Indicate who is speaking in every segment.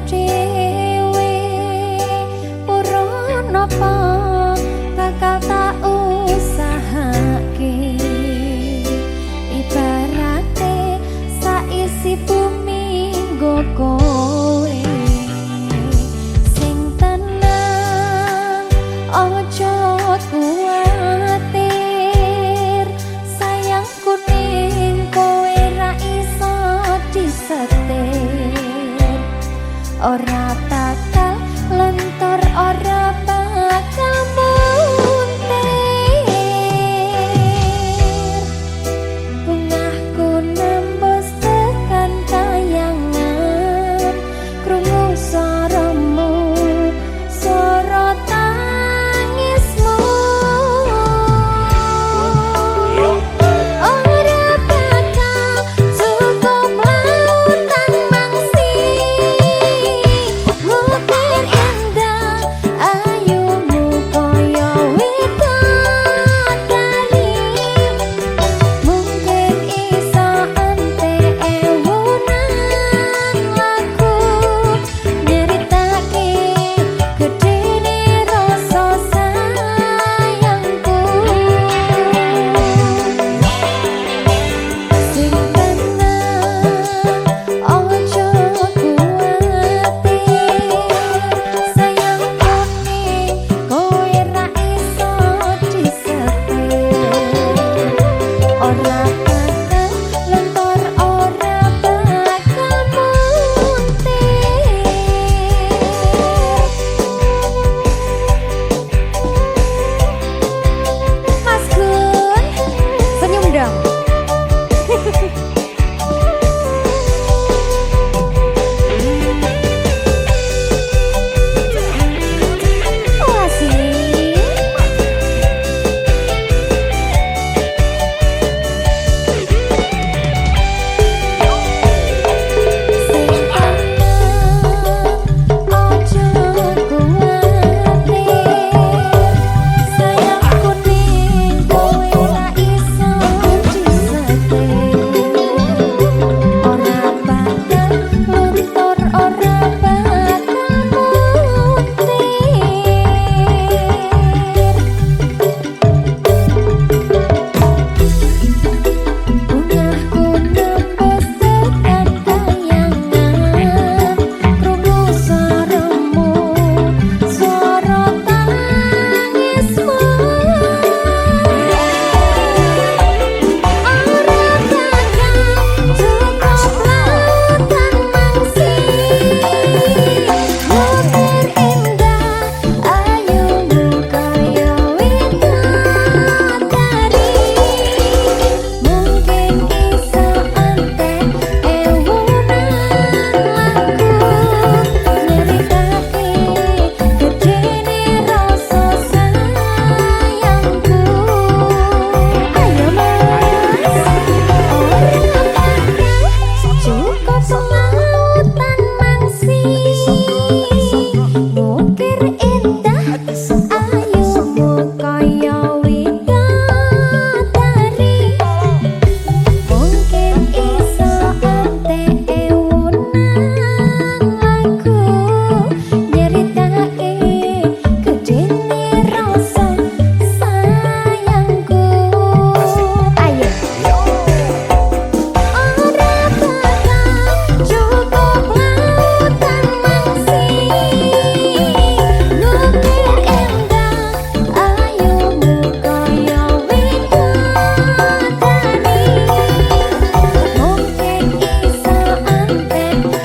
Speaker 1: dhewe ora napa bakal tak usahake ibarate saisi bumi nggo kowe sing tenang ojo kuwatir sayangku ning kowe ra iso disetir ora bakal lentor ora bakal muntir bungahku nembus tekan kayangan krungu suaramu suara tangismu ora bakal cukup lautan mangsi mungkin indah ayumu koyo widodari mungkin iso ante ewunan lagu nyeritake gedene rasa sayangku sing tenang ojo kuwatir sayangku ning kowe ra iso disetir ora bakal lentor ora bakal muntir Mas Gun senyum dong wah sih sing tenang ojo kuwatir sayangku ning kowe ra iso disetir ora bakal luntur ora bakal muntir bungahku nembus tekan kayangan krungu suaramu suara tangismu ora bakal cukup lautan mangsi mungkin indah ayumu koyo widodari mungkin iso ante ewunan lagu nyeritake gedene rasa sayangku ayo mas ora bakal cukup lautan mangsi mungkin indah ayumu koyo widodari mungkin iso ante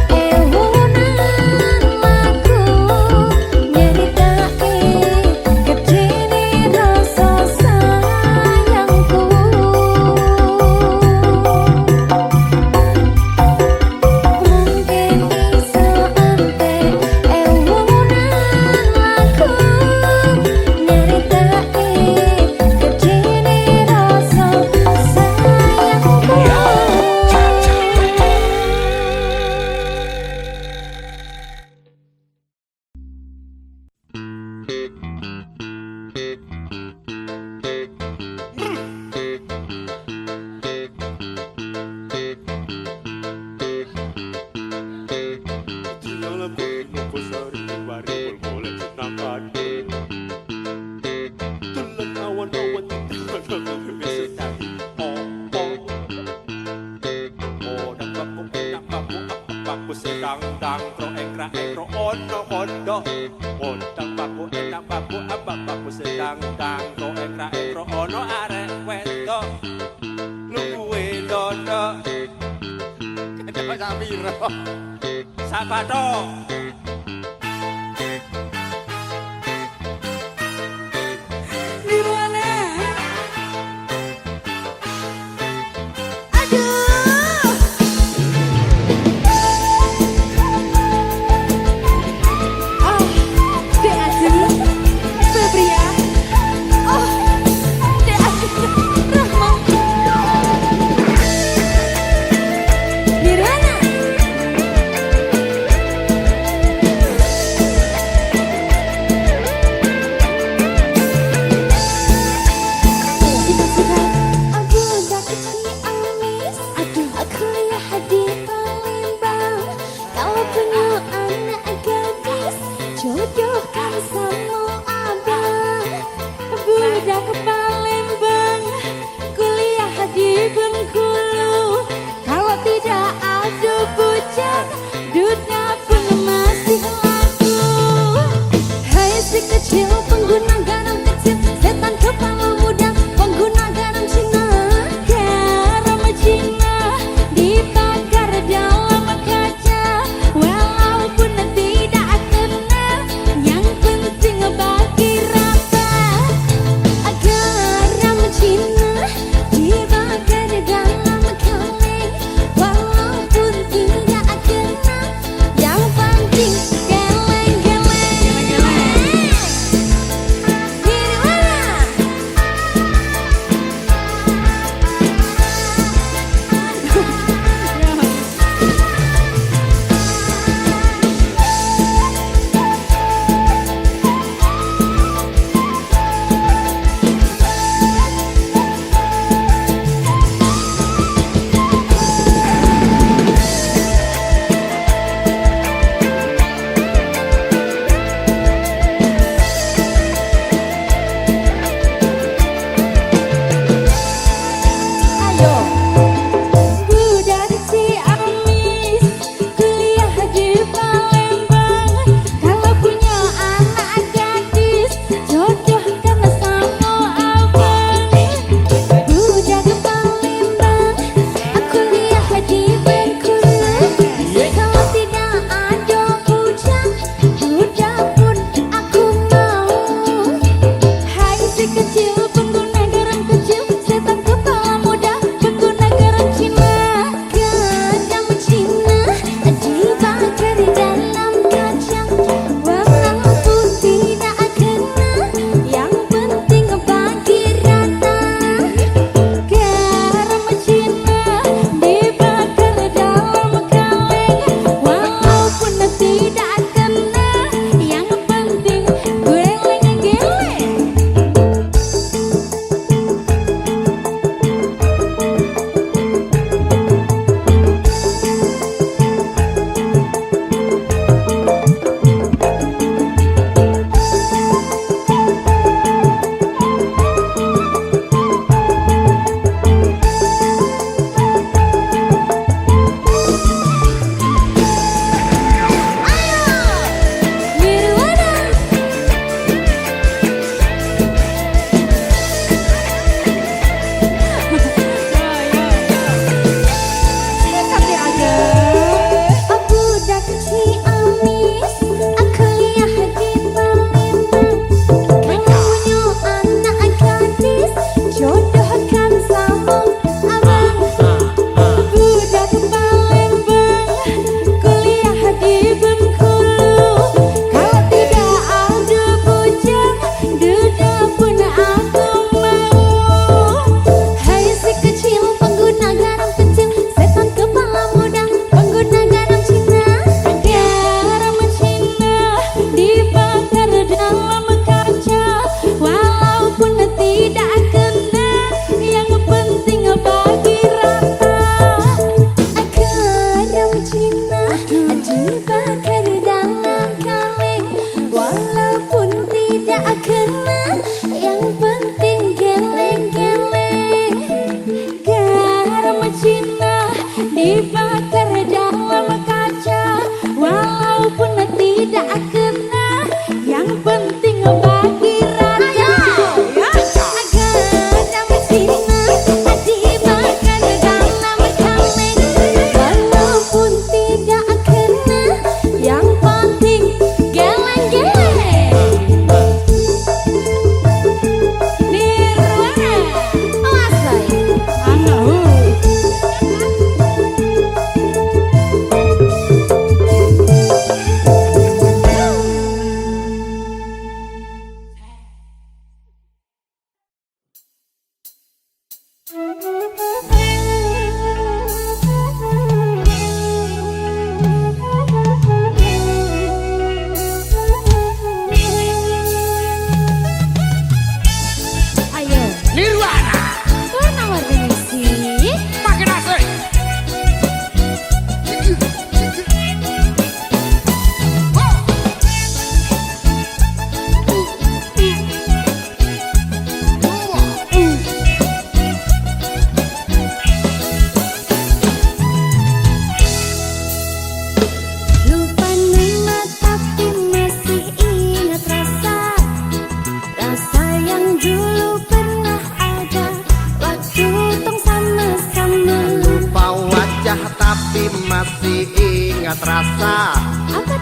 Speaker 1: ewunan lagu nyeritake gedene rasa sayangku ayo ora bakal cukup lautan mangsi
Speaker 2: gonna be ra ekro ono kondo Ondang baku endang baku abang baku sedang kanggo ekro ono arek wedok luwe dodo Kedok sapiro Sapato
Speaker 1: Nirwana. Aduh. Oh, Dek Aju, Febria. Oh, Dek Aju, Rahma. Nirwana.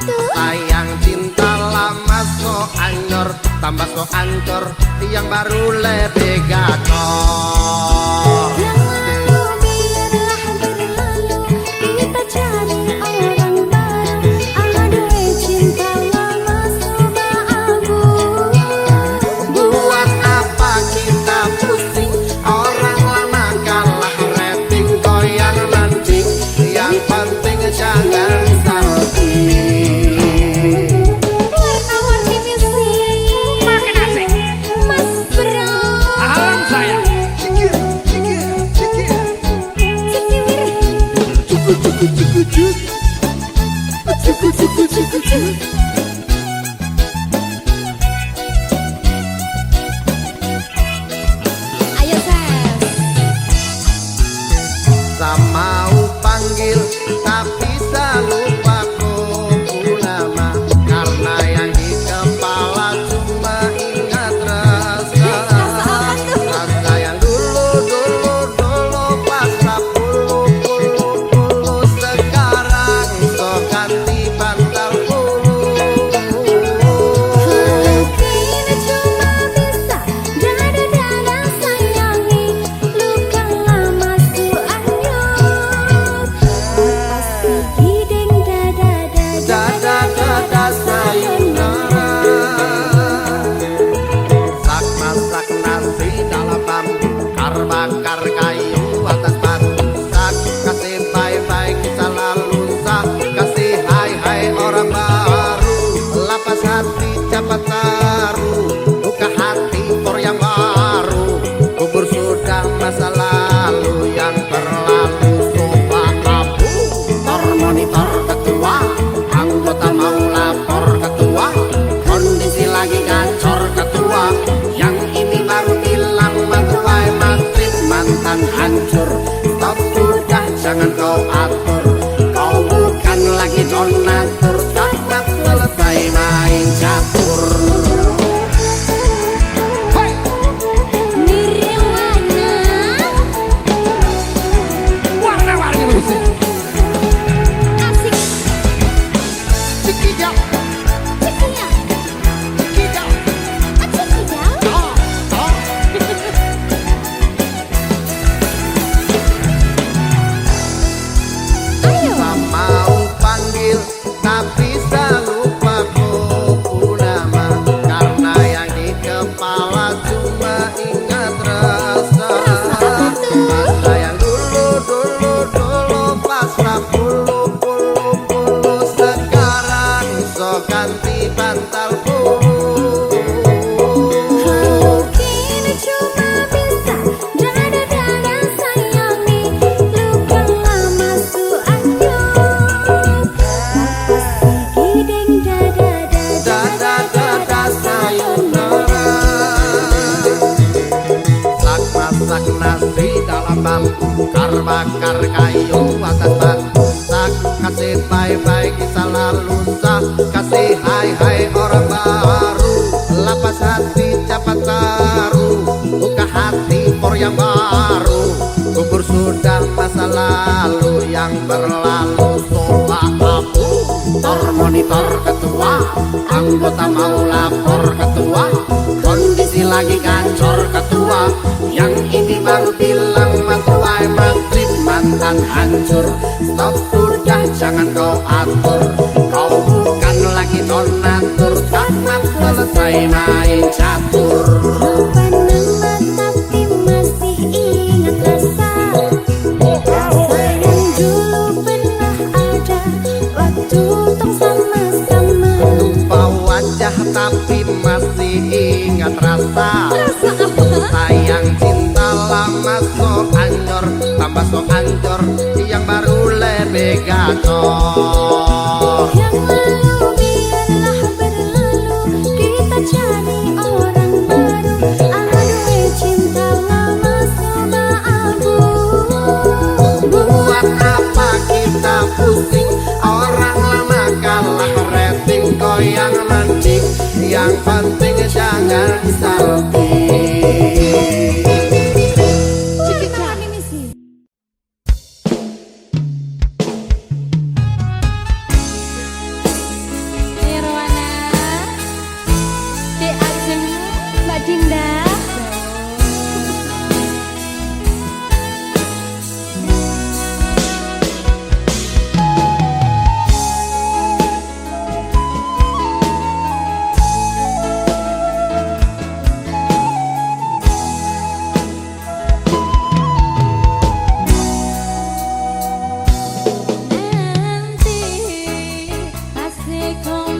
Speaker 1: tuh?
Speaker 3: Sayang cinta lama so anyor, tambah so ancur, yang baru lebih gacor.
Speaker 1: Yang lalu biarlah berlalu, kita cari orang baru. Aduh cinta lama sudah abu.
Speaker 3: Buat apa kita pusing, orang lama kalah rating, goyang nanting, yang penting jangan salting.
Speaker 1: Warna-warni musik
Speaker 4: Makin asik.
Speaker 1: Mas Bro
Speaker 4: Alam saya.
Speaker 1: Cikiwir Ayo Ses
Speaker 3: Sama panggil tapi selalu pakai nama, karena yang di kepala cuma ingat rasa. Rasa yang dulu pas puluh sekarang so ganti bantal bulu.
Speaker 1: Kini cuma bisa dada-dada sayangi, luka lama su anyur. Pasti gideng dada-dada
Speaker 3: Dada sayonara, sak masak nasi dalam bambu, bakar kayu atas batu, sak kasih bye-bye kisah lalu, sak kasih hai-hai orang baru, lapas hati cepat taru, buka hati for yang baru, kubur sudah masa lalu yang berlalu, sofa abu, monitor ketua, anggota mau lapor ketua, kondisi lagi gacor ketua, yang ini baru bilang matuai matrip mantan hancur, stop sudah jangan kau atur, kau bukan lagi donatur, cepat selesai main catur.
Speaker 1: Nirwana
Speaker 4: Warna-warni musik.
Speaker 1: asik
Speaker 3: Cikijau,
Speaker 1: cekinya
Speaker 3: cikijau,
Speaker 1: Cikijau
Speaker 3: oh, oh.
Speaker 1: Ayo
Speaker 3: Mau panggil tapi selalu pakai nama, karena yang di kepala cuma ingat rasa. Rasa yang dulu pas puluh sekarang so ganti bantal bulu.
Speaker 1: Kini cuma bisa dada-dada sayangi, luka lama su anyur. Pasti gideng dada-dada
Speaker 3: Dada sayonara, sak masak nasi dalam bambu, bakar kayu atas batu, sak kasih bye-bye kisah lalu, sak kasih hai-hai orang baru, lapas hati cepat taru, buka hati for yang baru, kubur sudah masa lalu yang berlalu, sofa abu, monitor ketua, anggota mau lapor ketua, kondisi lagi gacor ketua, yang ini baru bilang matuai matrip mantan hancur, stop sudah jangan kau atur, kau bukan lagi donatur, cepat selesai main catur.
Speaker 1: Lupa nama tapi masih ingat rasa. Rasa yang dulu pernah ada waktu tong sama-sama.
Speaker 3: Lupa wajah tapi masih ingat rasa.
Speaker 1: Rasa apa?
Speaker 3: Sayang cinta lama so anyor, tambah so ancur, yang baru lebih gacor.
Speaker 1: Yang lalu biarlah berlalu, kita cari orang baru. Aduh cinta lama sudah abu.
Speaker 3: Buat apa kita pusing, orang lama kalah rating, goyang nanting, yang penting jangan salting.
Speaker 1: Warna-warni musik.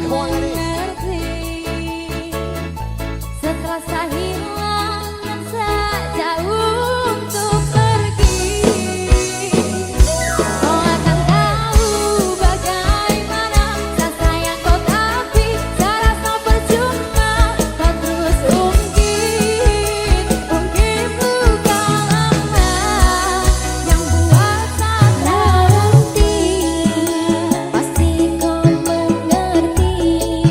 Speaker 1: mengerti. Setelah saya hilang dan sejauh untuk pergi, kau akan tahu bagaimana saya sayang kau, tapi saya rasa percuma. Kau terus ungkit luka lama yang buat saya nanti. Pasti kau mengerti.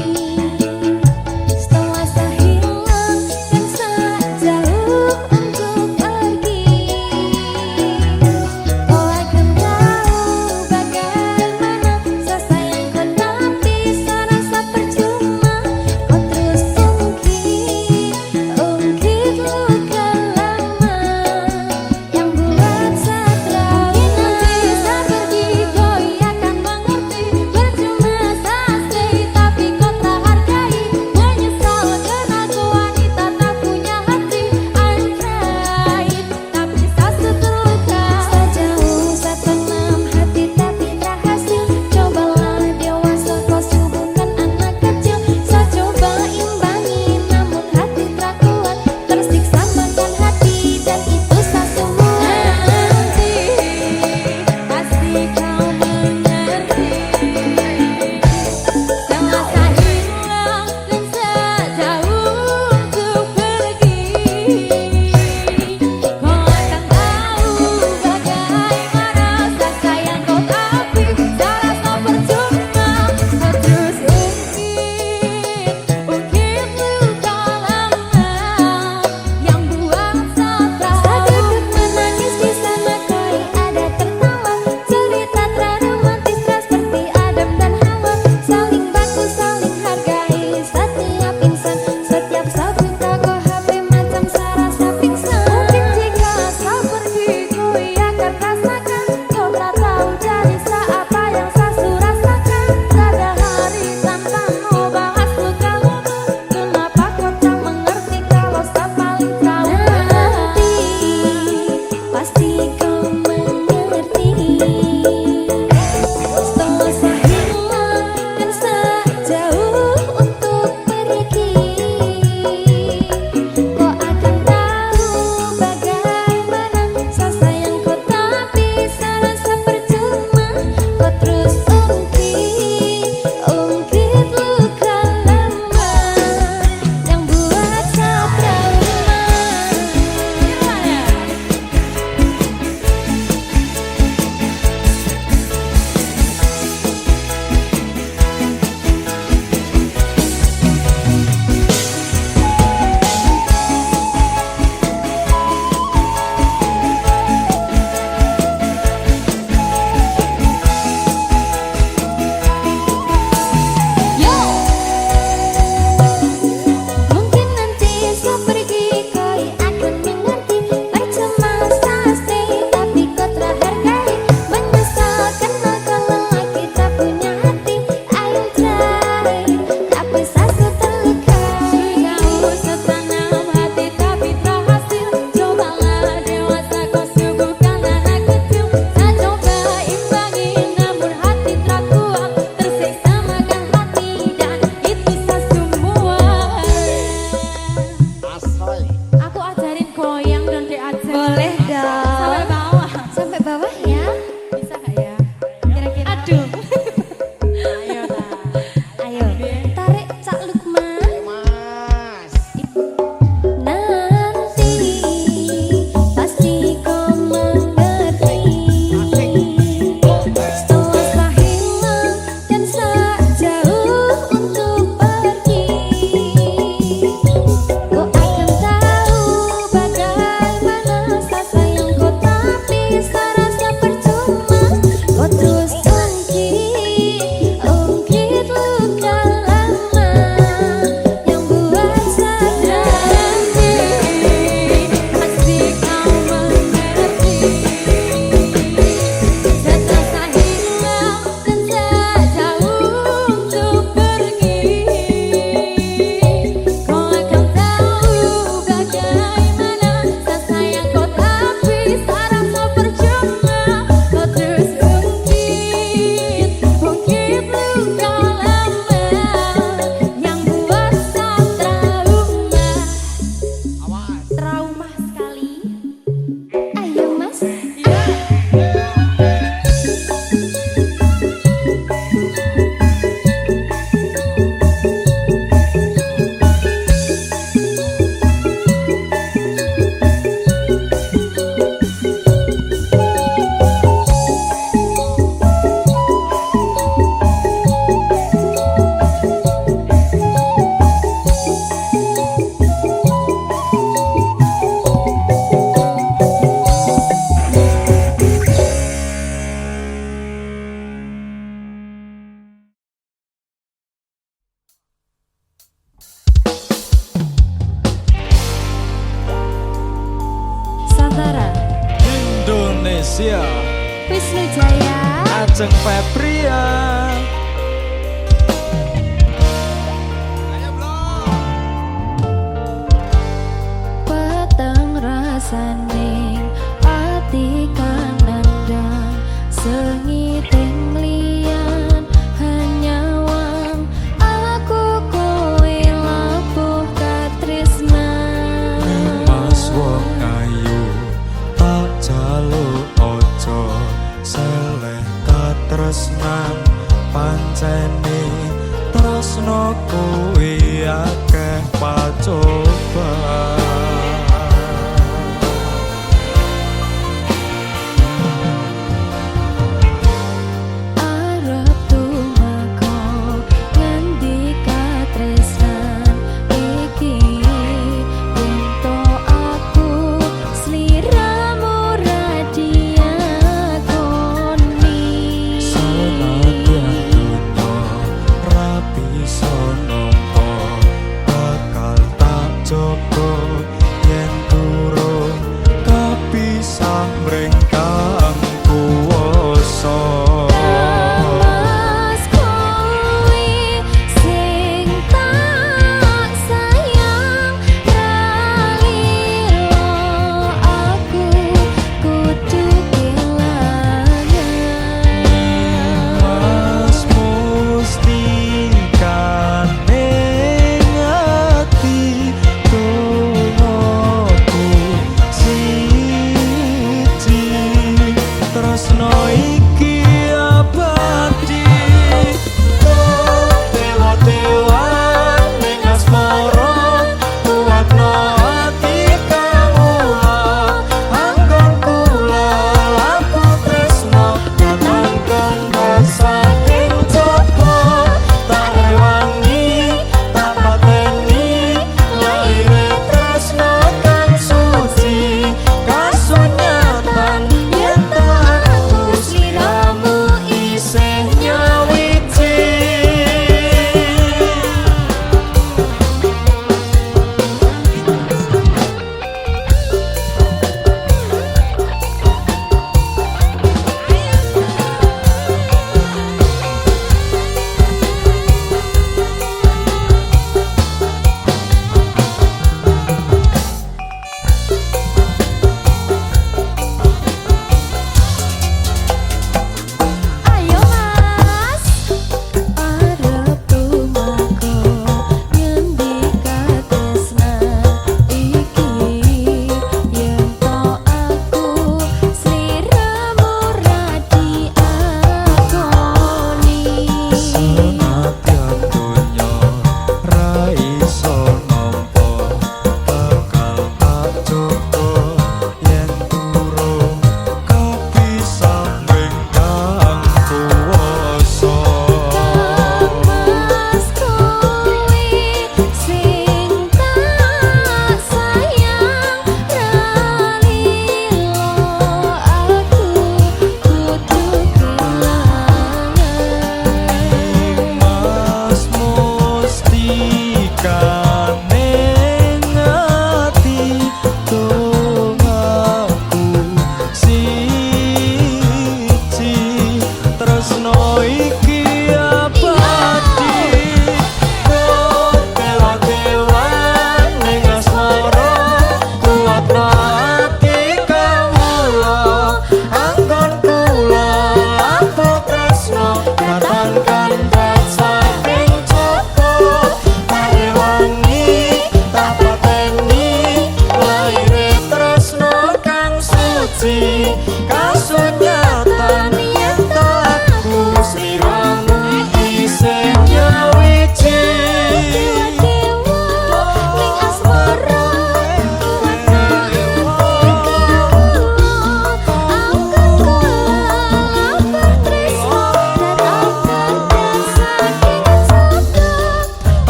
Speaker 5: Sia
Speaker 1: Wisnu Jaya
Speaker 5: Ajeng Febria
Speaker 1: peteng rasaning ati kanandang sengiting liyan hanya wang aku kowe labuh katresnan
Speaker 5: Mas wong ayu tak jaluk ojo seleh katresnan pancene tresno kuwi akeh pacobaan
Speaker 1: arep tumeka ngendi katresnan iki ento aku sliramu radiakoni
Speaker 5: senadyan dunya rapi sonampa bakal tak jaga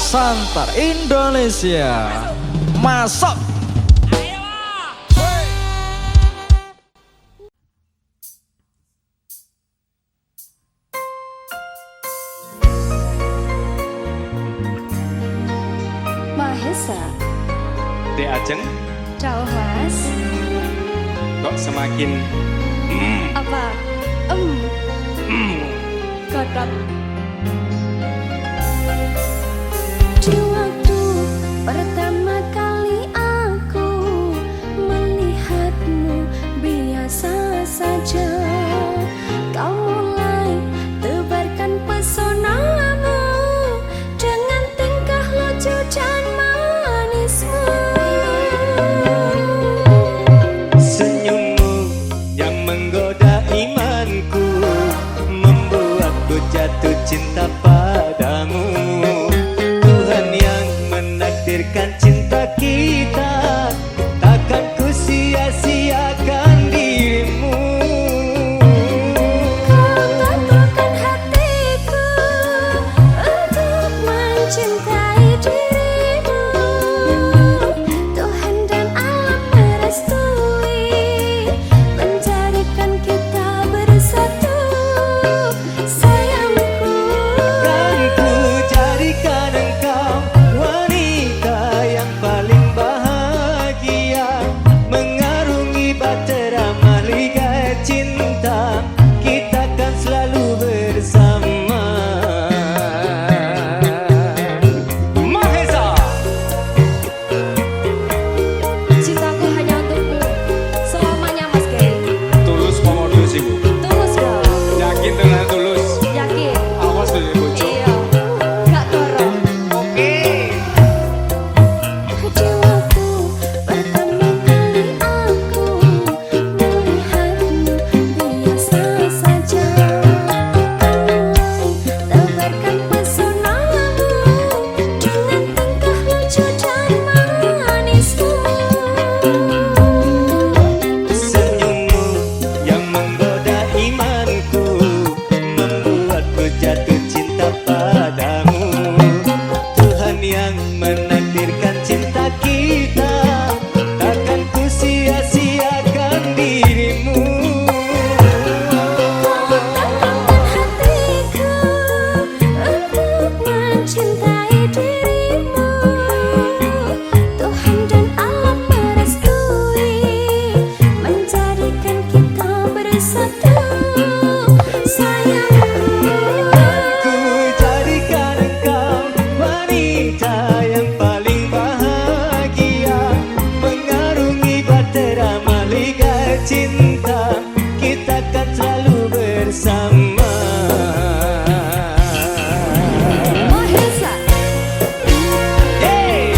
Speaker 5: Santar Indonesia. Masuk.
Speaker 1: Mahesa,
Speaker 2: Dek Ajeng,
Speaker 1: Cao Has,
Speaker 2: kok semakin
Speaker 1: apa? Kodok. Di waktu pertama kali aku melihatmu biasa saja, kau mulai tebarkan pesonamu dengan tingkah lucu dan manismu.
Speaker 6: Senyummu yang menggoda imanku membuatku jatuh cinta padamu. Tuhan yang menakdirkan cinta kita, takkan ku sia-siakan dirimu.
Speaker 1: Kau teguhkan hatiku untuk mencintai dirimu. Tuhan dan alam merestui menjadikan kita bersatu, sayangku.
Speaker 6: Kan ku jadikan engkau wanita yang paling bahagia, mengarungi bahtera mahligai cinta, kita kan selalu bersama. Mahesa.
Speaker 1: Cintaku hanya untukmu selamanya, Mas Gary.
Speaker 2: tulus komodo sih Bu.
Speaker 1: Tulus dong,
Speaker 2: Yakin dengan tulus.
Speaker 1: yakin.
Speaker 2: Awas dari bojo.
Speaker 1: Iya, gak dorong.
Speaker 2: Oke.
Speaker 1: Di waktu pertama kali aku melihatmu biasa saja, kau tebarkan pesonamu dengan tingkah lucu dan manismu.
Speaker 6: Senyummu yang menggoda imanku membuatku jatuh cinta padamu. Tuhan yang menakdirkan cinta kita, takkan ku sia-siakan dirimu.
Speaker 1: Teguhkan hatiku untuk mencintai dirimu. Tuhan dan alam merestui menjadikan kita bersatu, sayangku.
Speaker 6: Ku jadikan engkau wanita yang paling bahagia, mengarungi bahtera mahligai cinta, kita kan selalu bersama.
Speaker 1: Mahesa,
Speaker 6: Hey!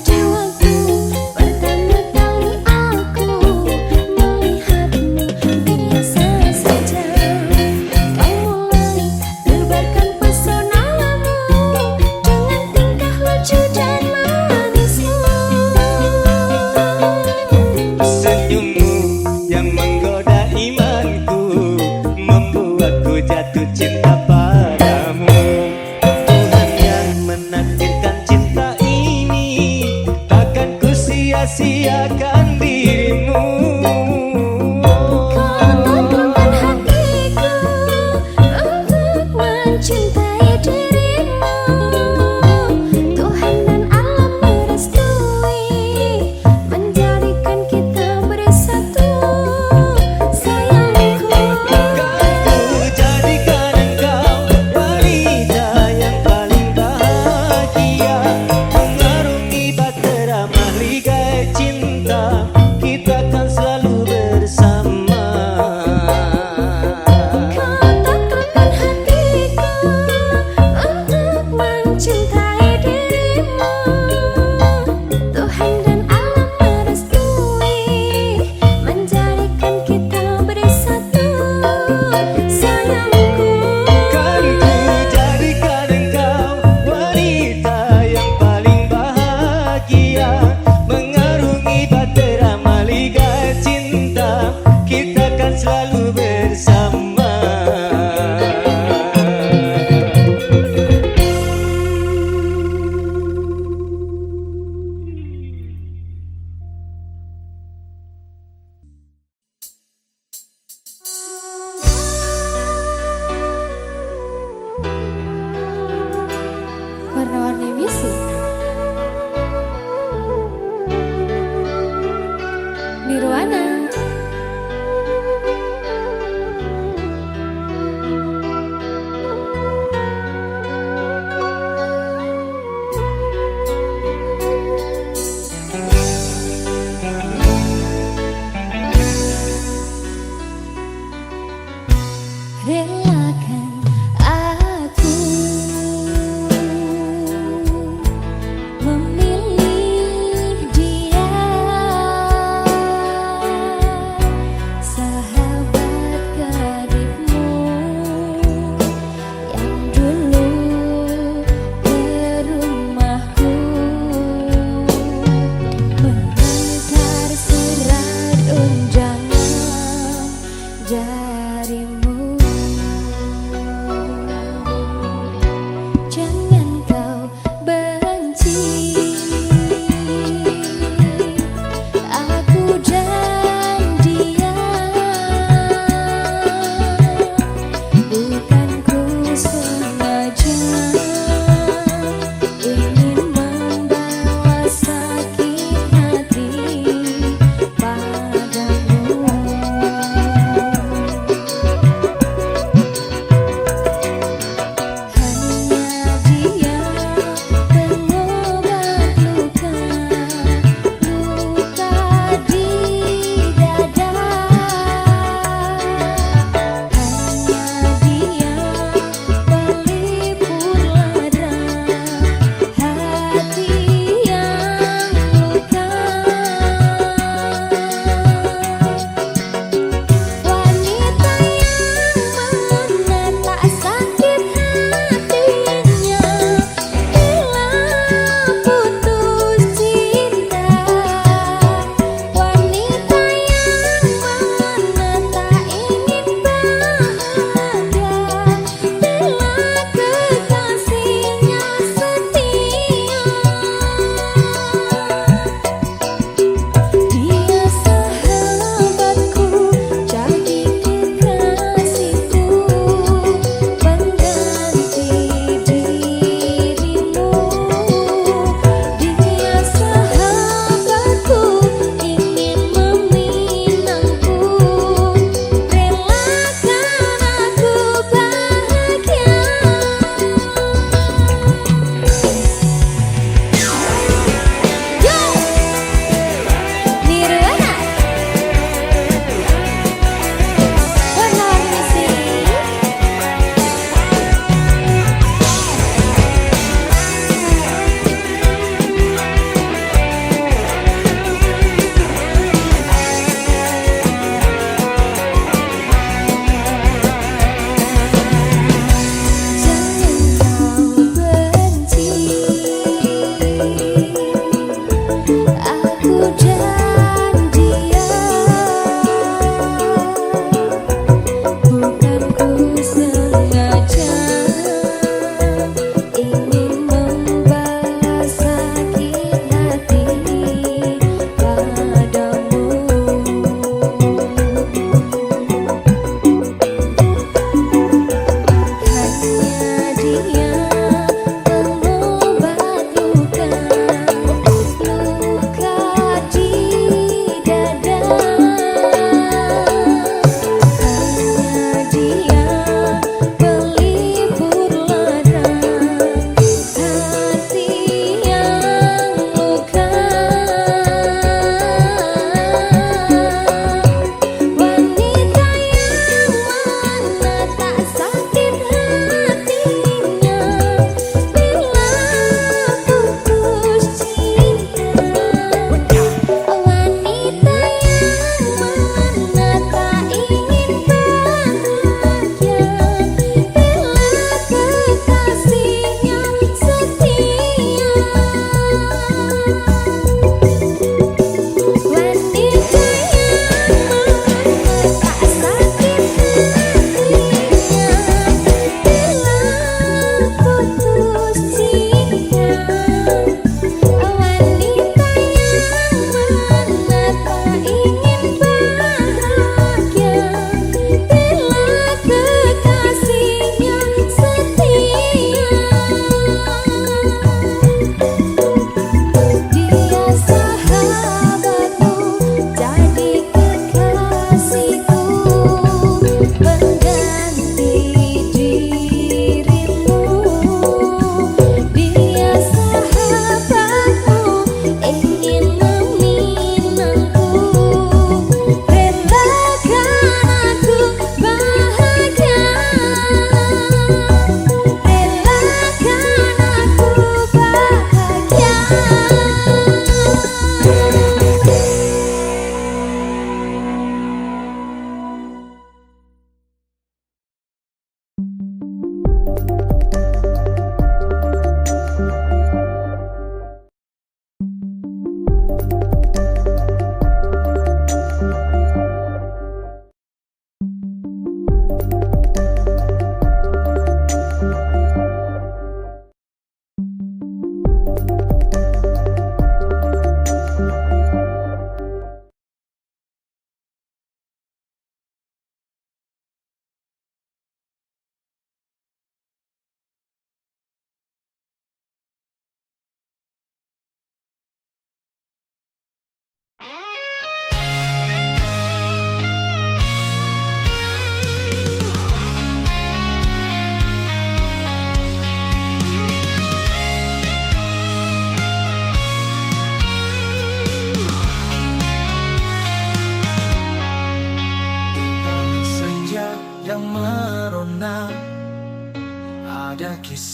Speaker 1: di waktu pertama kali aku melihatmu biasa saja, kau mulai tebarkan pesonamu dengan tingkah lucu dan manismu.
Speaker 6: Senyummu yang menggoda imanku membuatku jatuh cinta padamu. Tuhan yang menakdirkan cinta ini, takkan ku sia-siakan dirimu.
Speaker 1: Kau teguhkan hatiku untuk mencintai dirimu. Tuhan dan alam merestui menjadikan kita bersatu, sayangku.
Speaker 6: Ku jadikan engkau wanita yang paling bahagia, mengarungi bahtera mahligai cinta,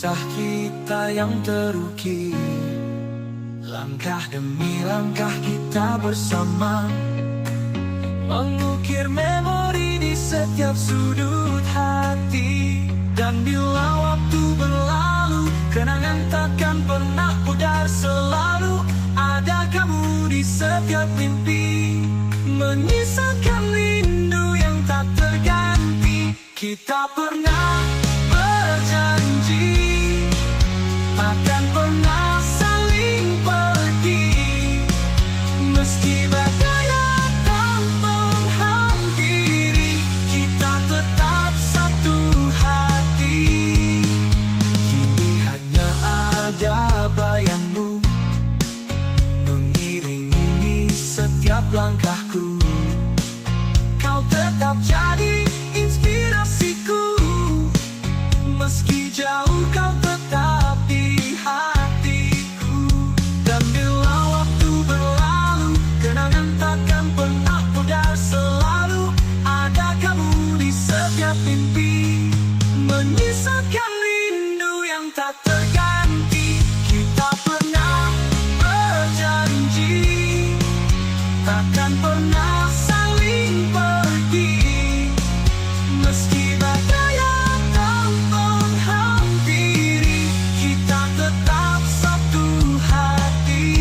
Speaker 7: Kisah kita yang teruki, langkah demi langkah kita bersama, mengukir memori di setiap sudut hati. Dan bila waktu berlalu, kenangan takkan pernah pudar. Selalu ada kamu di setiap mimpi, menyisakan rindu yang tak terganti. Kita pernah berjanji akan pernah saling pergi, meski badai datang menghampiri, kita tetap satu hati. Kini hanya ada bayangmu mengiringi setiap langkahku. Kau tetap jadi inspirasiku, meski jauh kau tetap di hatiku. Dan bila waktu berlalu, kenangan takkan pernah pudar. Selalu ada kamu di setiap mimpi, menyisakan rindu yang tak terganti. Kita pernah berjanji takkan pernah saling pergi, meski badai datang menghampiri, kita tetap satu hati.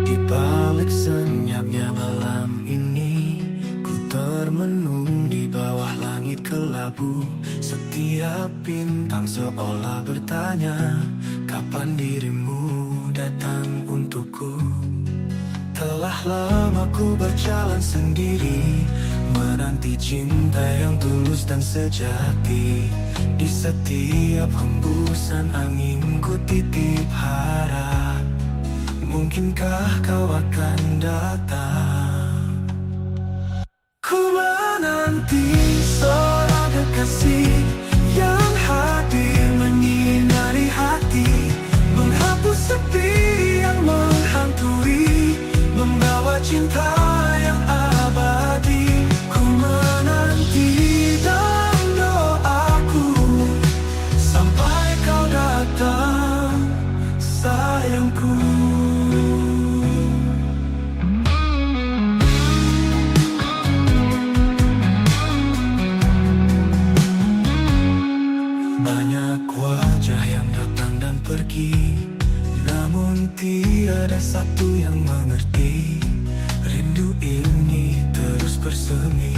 Speaker 7: Di balik senyapnya malam ini, ku termenung di bawah langit kelabu. Setiap bintang seolah bertanya, kapan dirimu datang untukku. Telah lama ku berjalan sendiri, menanti cinta yang tulus dan sejati. Di setiap hembusan angin ku titip harap, mungkinkah kau akan datang. Ku menanti seorang kekasih yang hadir menyinari hati, menghapus sepi yang menghantui, membawa cinta yang abadi. Ku menanti dalam doaku sampai kau datang, sayangku. Banyak wajah yang datang dan pergi, namun tiada satu yang mengerti. Rindu ini terus bersemi,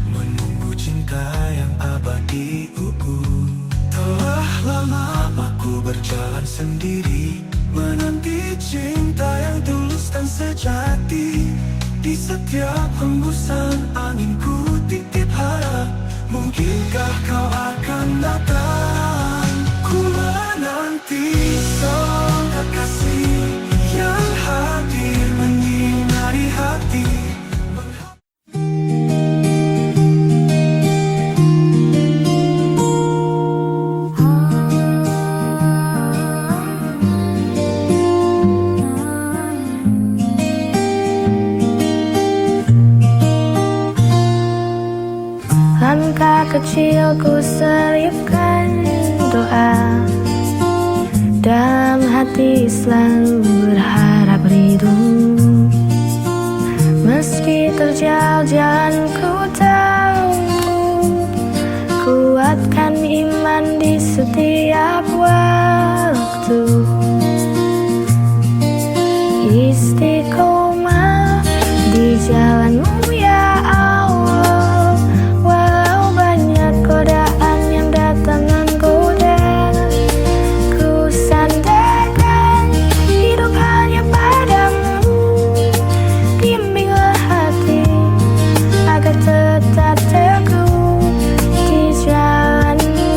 Speaker 7: menunggu cinta yang abadi. Telah lama aku berjalan sendiri, menanti cinta yang tulus dan sejati. Di setiap hembusan angin ku titip harap, mungkinkah kau akan datang. Ku menanti seorang kekasih yang hadir menyinari hati.
Speaker 1: Langkah kecilku selipkan doa, dalam hati selalu berharap rindu. Meski terjal jalan ku tahu, kuatkan iman di setiap waktu. Istiqomah di jalanmu ya Allah, walau banyak godaan yang datang menggoda. Ku sandarkan hidup hanya padamu, bimbinglah hati agar tetap teguh di jalanmu.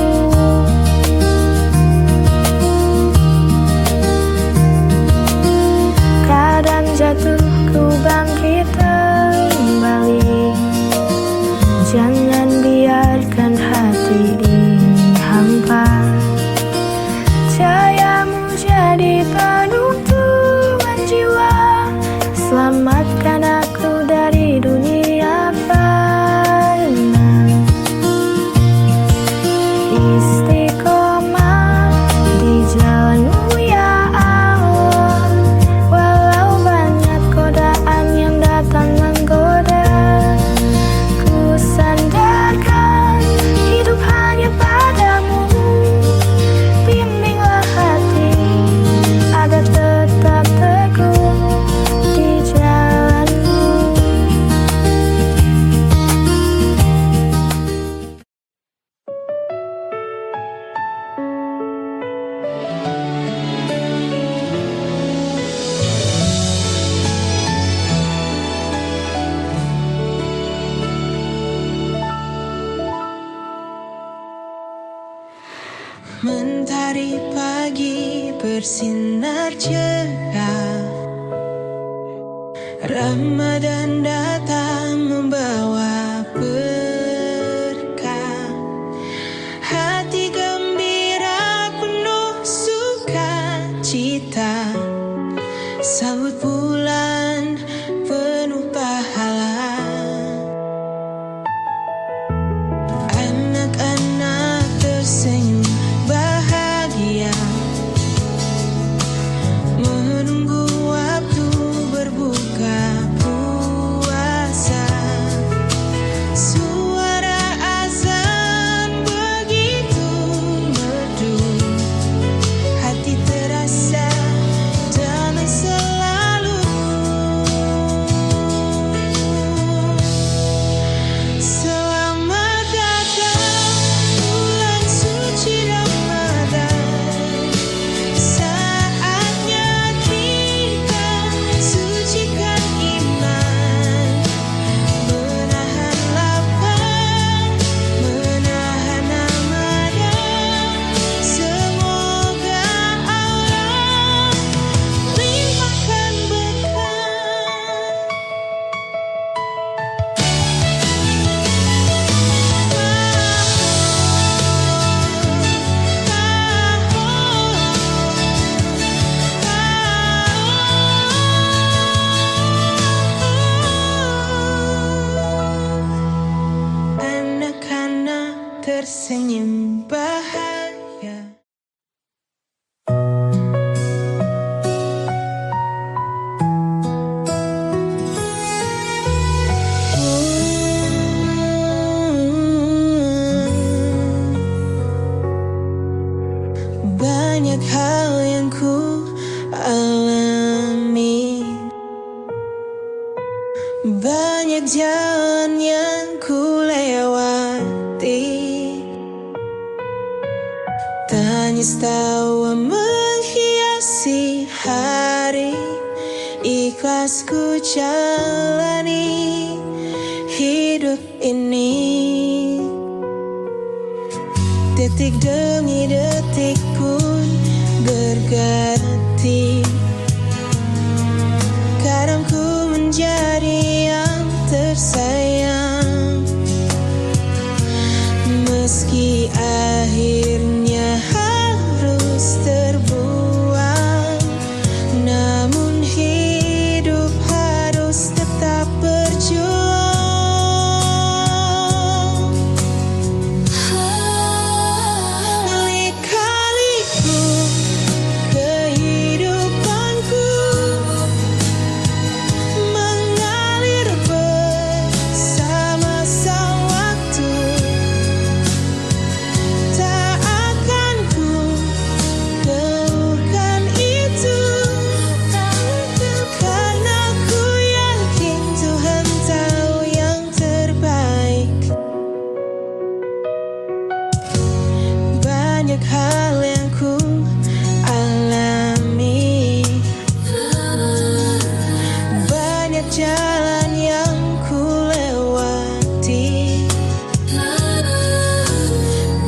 Speaker 1: cahayamu jadi penuntungan jiwa. Selamatkan aku dari dunia fana. Istiqomah di jalanmu ya Allah, walau banyak godaan yang datang menggoda. Ku sandarkan hidup hanya padamu. Bimbinglah hati agar tetap teguh di jalanmu.
Speaker 8: Mentari pagi bersinar cerah, Ramadan datang membawa berkah. Hati gembira penuh sukacita, sambut bulan penuh pahala. Anak-anak tersenyum bahagia, menunggu waktu berbuka puasa. Suara azan begitu merdu, hati terasa damai selalu. Selamat datang bulan suci Ramadan, saatnya kita sucikan iman, menahan lapar, menahan amarah. Semoga Allah limpahkan anak-anak tersenyum bahagia. Banyak hal yang ku alami, banyak jalan yang ku lewati. Tangis tawa menghiasi hari, ikhlas ku jalani hidup ini. Detik demi detik pun berganti, kadang ku menjadi yang tersayang. Meski akhirnya harus terbuang, namun hidup harus tetap berjuang. Lika-liku kehidupanku mengalir bersama sang waktu. Tak akan ku keluhkan itu, karena ku yakin Tuhan tahu yang terbaik. Banyak hal yang ku alami, banyak jalan yang ku lewati.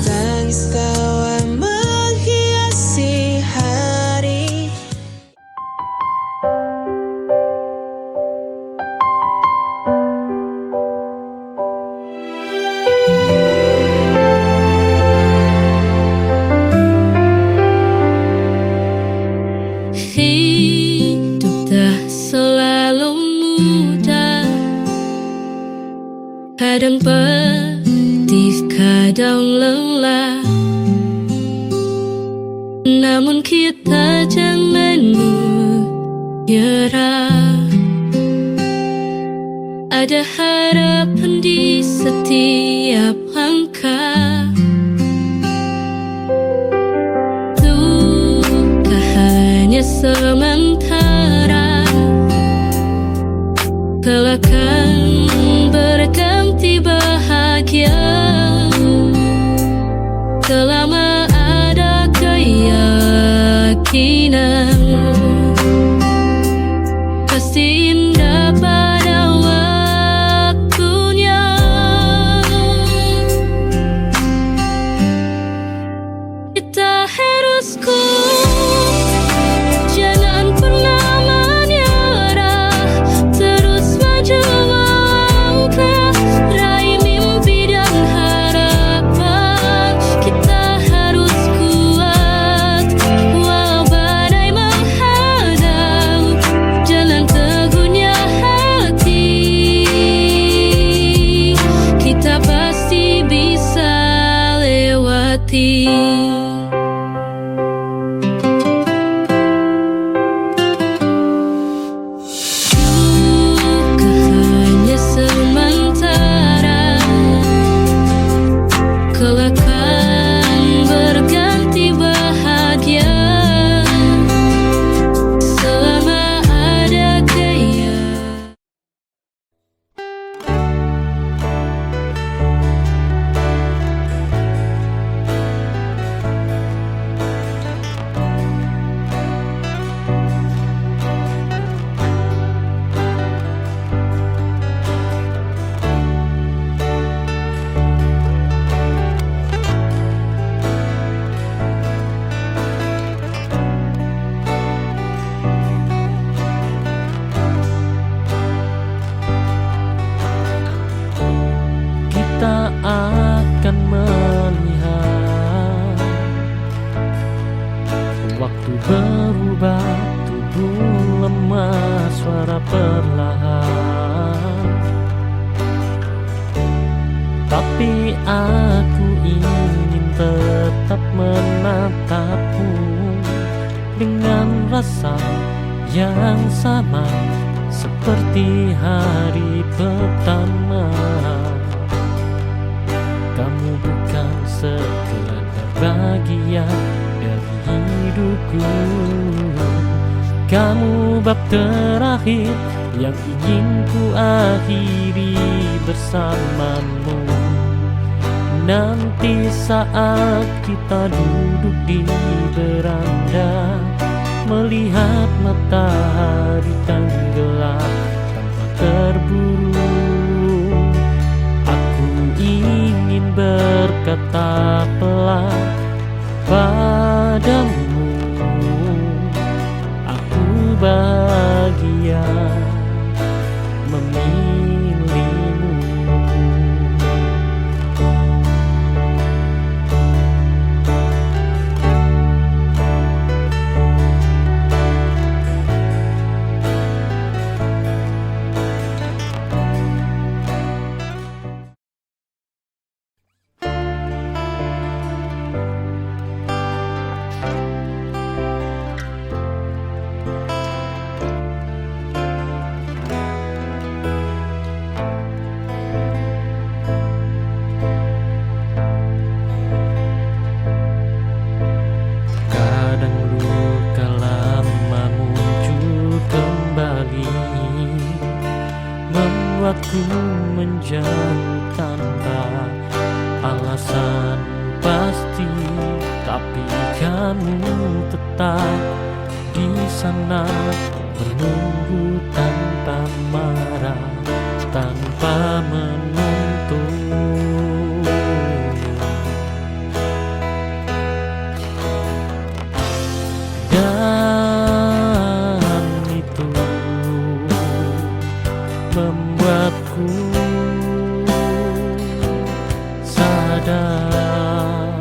Speaker 8: Tangis tawa menghiasi hari.
Speaker 1: Kadang pedih, kadang lelah, namun kita jangan menyerah. Ada harapan di setiap langkah. Luka hanya sementara, kelak akan berganti bahagia. Selama ada keyakinan, pasti indah pada waktunya. Kita harus kuat, jangan pernah menyerah, terus maju melangkah, raih mimpi dan harapan. Kita harus kuat, walau badai menghadang, jalan teguhnya hati. Kita pasti bisa lewati. Duka hanya sementara, kelak akan berganti bahagia. Selama ada keyakinan.
Speaker 6: Kita akan melihat waktu berubah, tubuh lemah, suara perlahan. Tapi aku ingin tetap menatapmu dengan rasa yang sama seperti hari pertama. Kamu bukan sekedar bagian dari hidupku, kamu bab terakhir yang ingin ku akhiri bersamamu. Nanti saat kita duduk di beranda, melihat matahari tenggelam tanpa terburu, aku ingin berkata pelan padamu, aku bahagia memilihmu. Kadang luka lama muncul kembali, membuatku menjauh tanpa alasan pasti. Tapi kamu tetap di sana, menunggu tanpa marah, tanpa menuntut. Dan itu membuatku sadar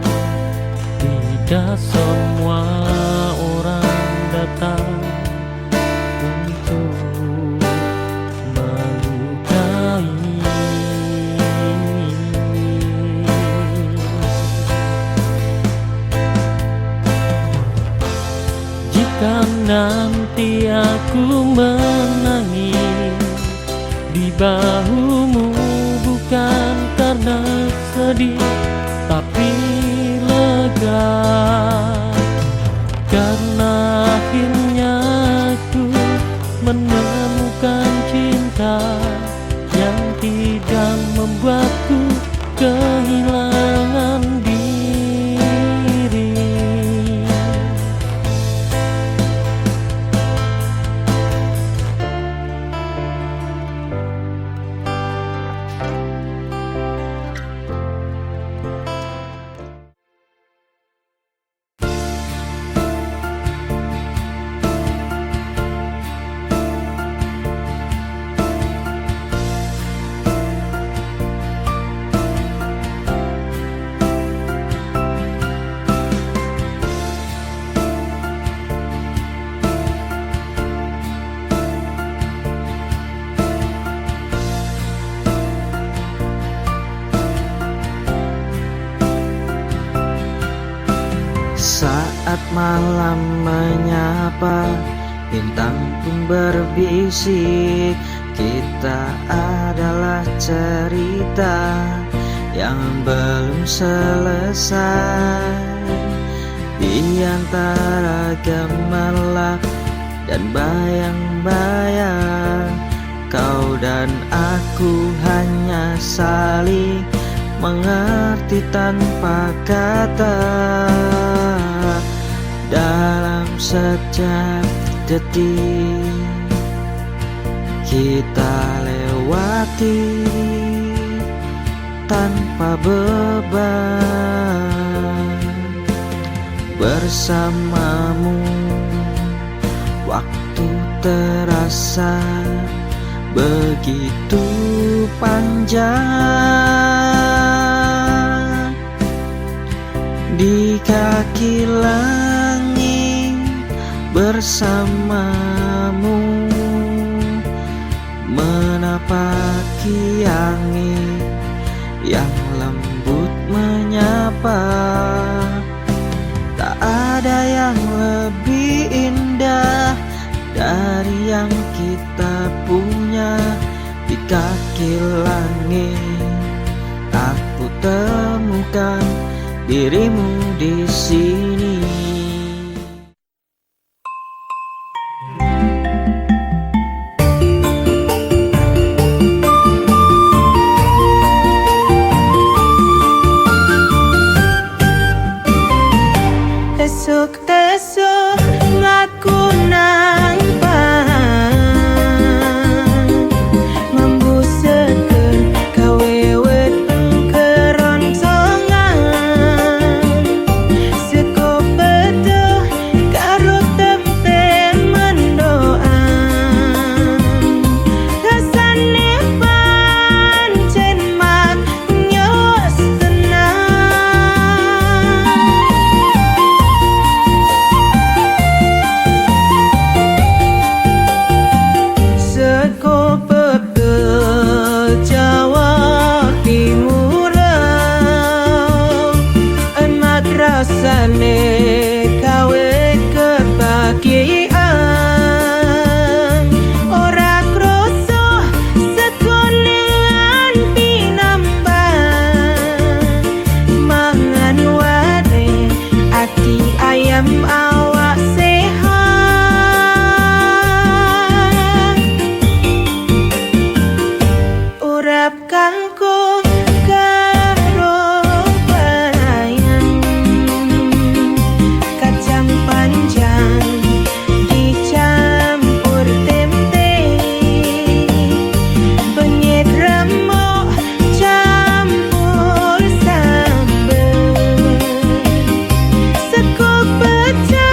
Speaker 6: tidak semua orang datang untuk melukai. nanti aku menangis di bahumu, bukan karena sedih tapi lega, karena akhirnya aku menemukan cinta yang tidak membuatku kehilangan diri.
Speaker 5: Saat malam menyapa, bintang pun berbisik, kita adalah cerita yang belum selesai. Di antara gemerlap dan bayang-bayang, kau dan aku hanya saling mengerti tanpa kata. Dalam setiap detik kita lewati tanpa beban. Bersamamu waktu terasa begitu panjang. Di kaki langit bersamamu, menapaki angin yang lembut menyapa. Tak ada yang lebih indah dari yang kita punya. Di kaki langit aku temukan dirimu di sini.
Speaker 8: Tesuk-tesuk ngaku nang membusekeun kawewet keroncongan. Seko betuh karo tempe mendoan, rasane pancen maknyos tenang. Seko pepel Jawa Timuran, emak rasane kawe kebahagiaan. Ora kroso sekonean pinambang, mangan ware ati ayam awak sehat. Urap kangkung karo bayang, kacang panjang dicampur tempe, penyet remuk campur sambel. Sekuk pecah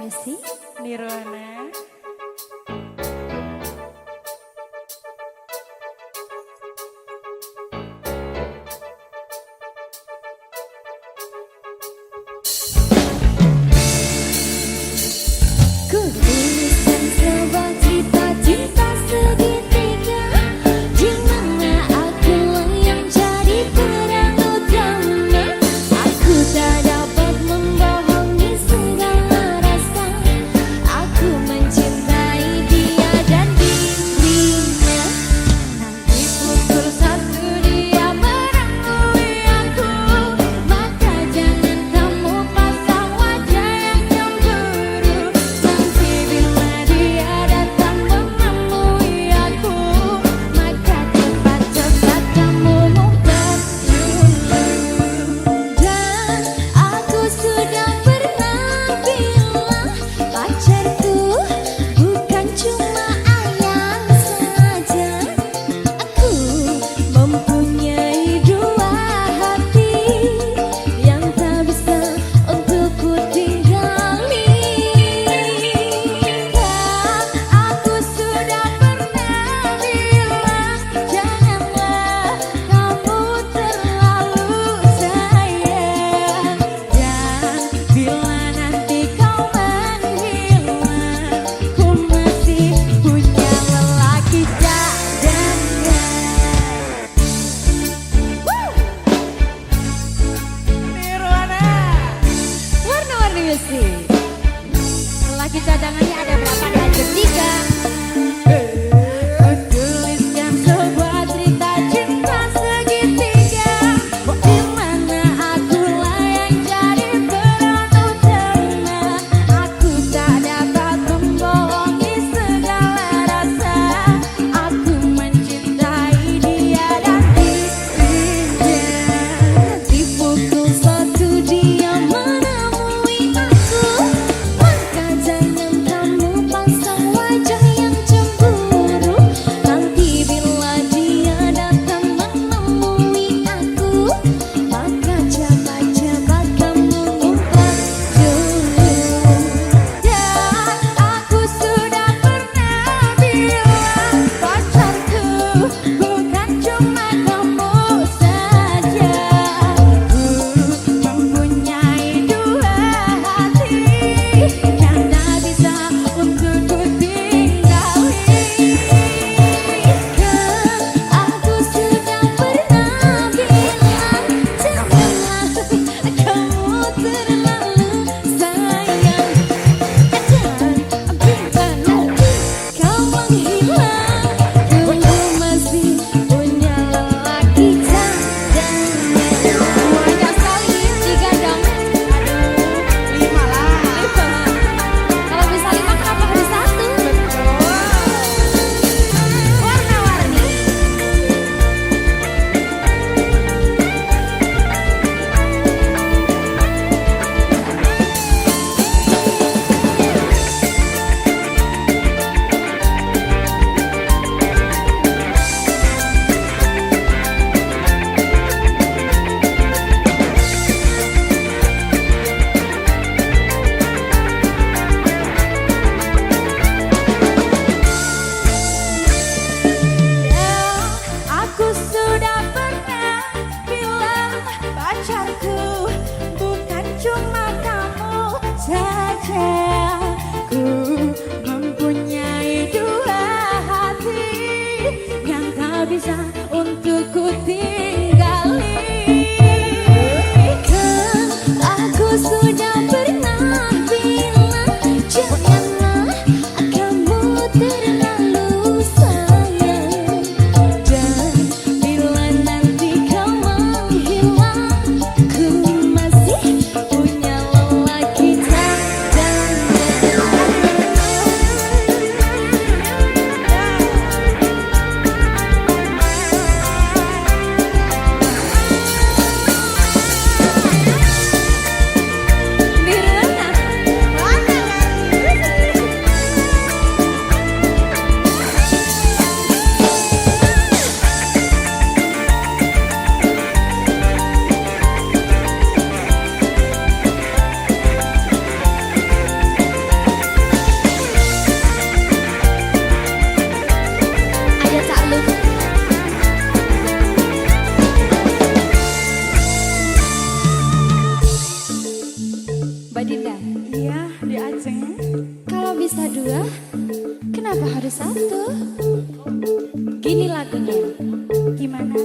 Speaker 9: Music Nirwana. Ku tuliskan sebuah cerita cinta segitiga, di mana aku yang jadi peran utama. Aku tak dapat membohongi segala rasa. Aku mencintai dia dan dirinya. Nanti pukul 1 dia menemui aku, maka jangan kamu pasang wajah yang cemburu. Nanti bila dia datang menemui aku, maka cepat-cepat kamu ngumpet dulu. Dan aku sudah pernah bilang, pacarku bukan cuma ayang saja. Aku mempunyai dua hati yang tak bisa untuk ku tinggali. Dan aku sudah pernah bilang, janganlah kamu terlalu sayang. Dan bila nanti kau menghilang, ku masih punya lelaki cadangan. Nirwana, warna-warni musik. Lelaki cadangannya ada berapa? Ada 3. Ku tuliskan sebuah cerita cinta segitiga, di mana akulah yang jadi peran utama. Aku tak dapat membohongi segala rasa. Aku mencintai dia dan dirinya. Nanti pukul 1 dia menemui aku, maka jangan kamu pasang wajah Kalau bisa dua, kenapa harus satu? Gini lagunya. Gimana?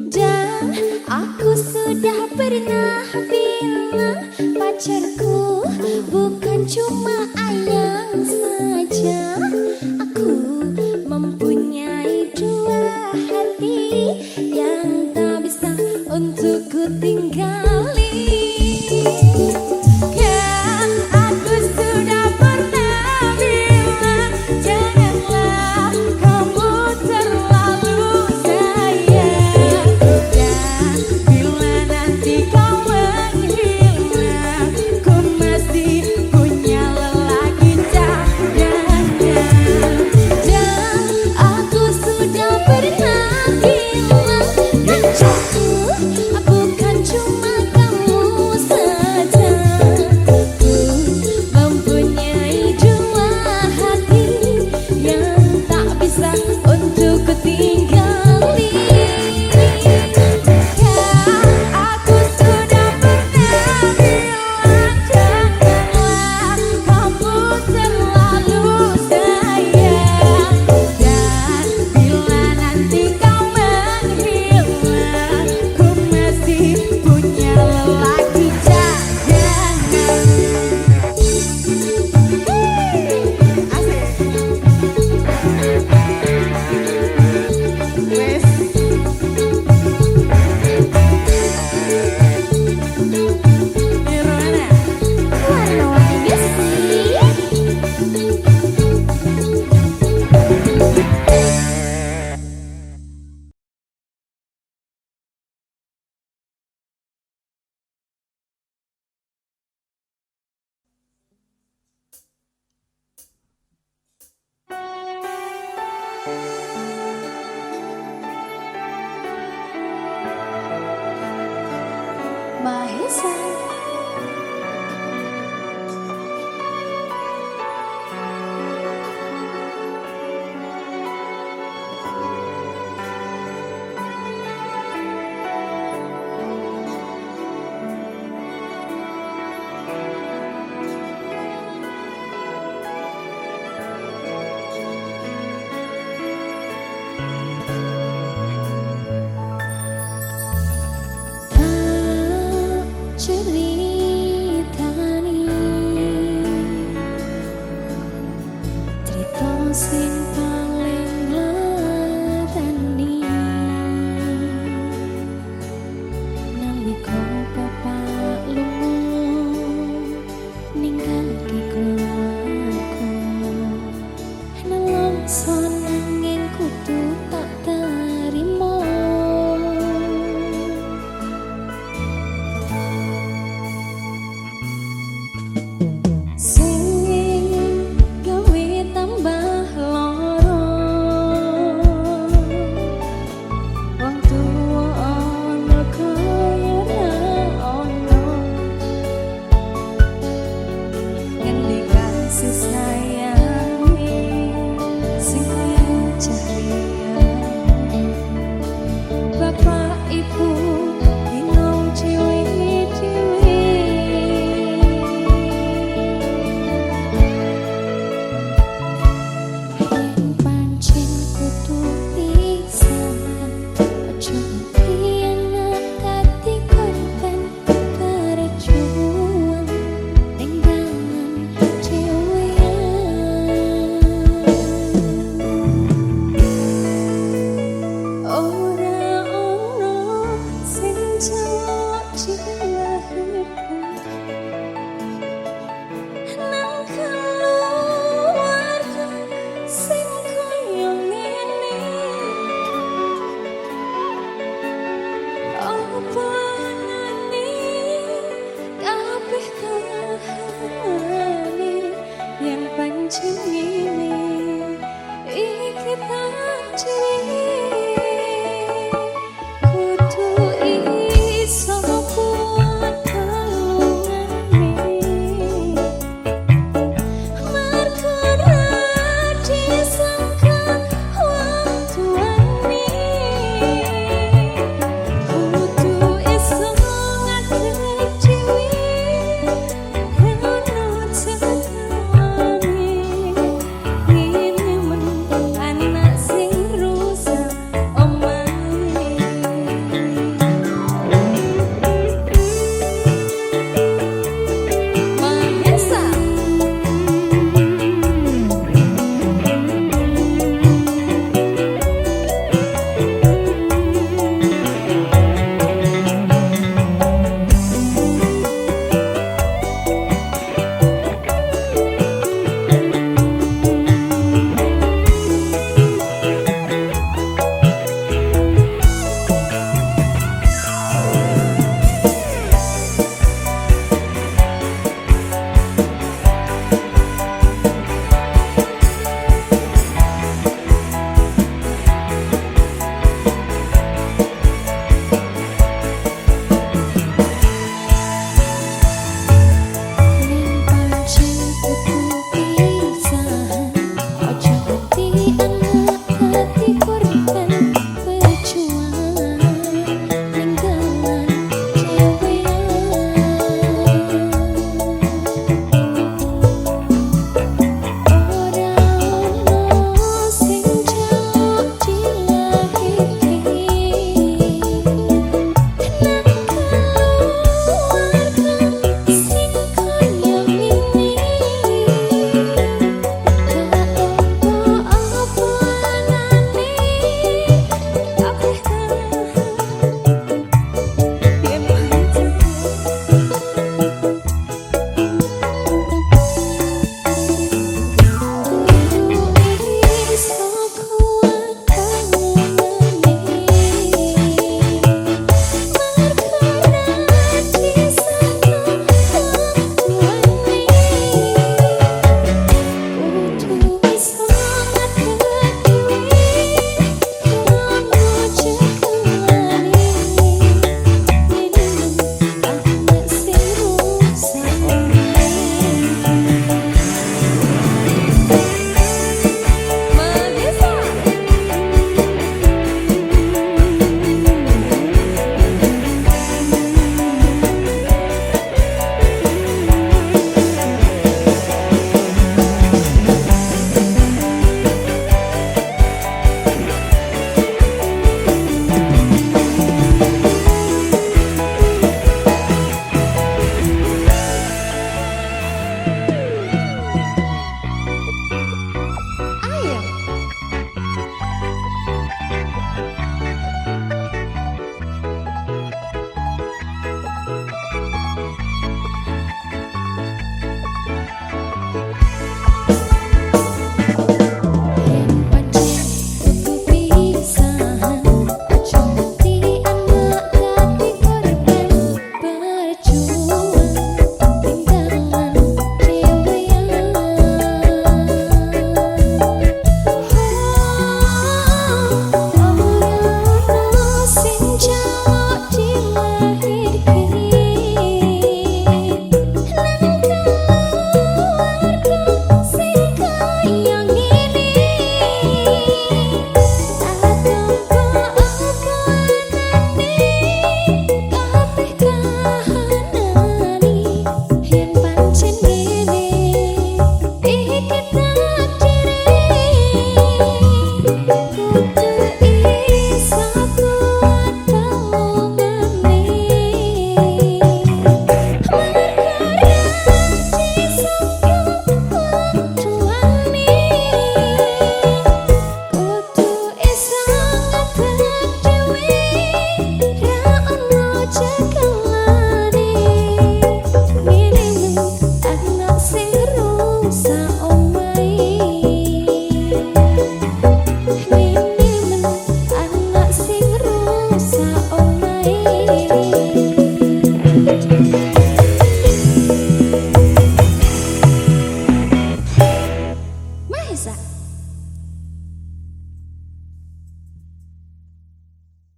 Speaker 9: Dan aku sudah pernah bilang pacarku bukan cuma ayang saja. Aku mempunyai dua hati yang tak bisa untuk ku tinggali. Kan aku sudah pernah bilang janganlah kamu terlalu sayang. Dan bila nanti kau menghilang, ku masih punya lelaki cadangan. Dan aku sudah pernah bilang pacarku bukan cuma kamu saja. Ku mempunyai dua hati yang tak bisa untuk ku tinggali. Aku sudah pernah bilang janganlah kamu terlalu sayang. Dan bila nanti kau menghilang, ku masih punya lelaki cadangan. Warna-warni music. Mahesa. Ceritani cerita sing paling latani nalika bapak lunga ninggalke keluarga. Nelongso nanging kudu tak terima. Sing gawe tambah lara, wong tuwa ana kaya ra ana. Ngendikan si sayangi sing kaya cahya. Bapak ibu bingung ciwi-ciwi. Yen pancen kudu pisahan, ojo nganti dadi korban perjuangan ning dalan dhewean. Ora ono sing jawab dilahirkan nang keluarga sing kaya ngene. Apa nani kabeh kahane yen pancen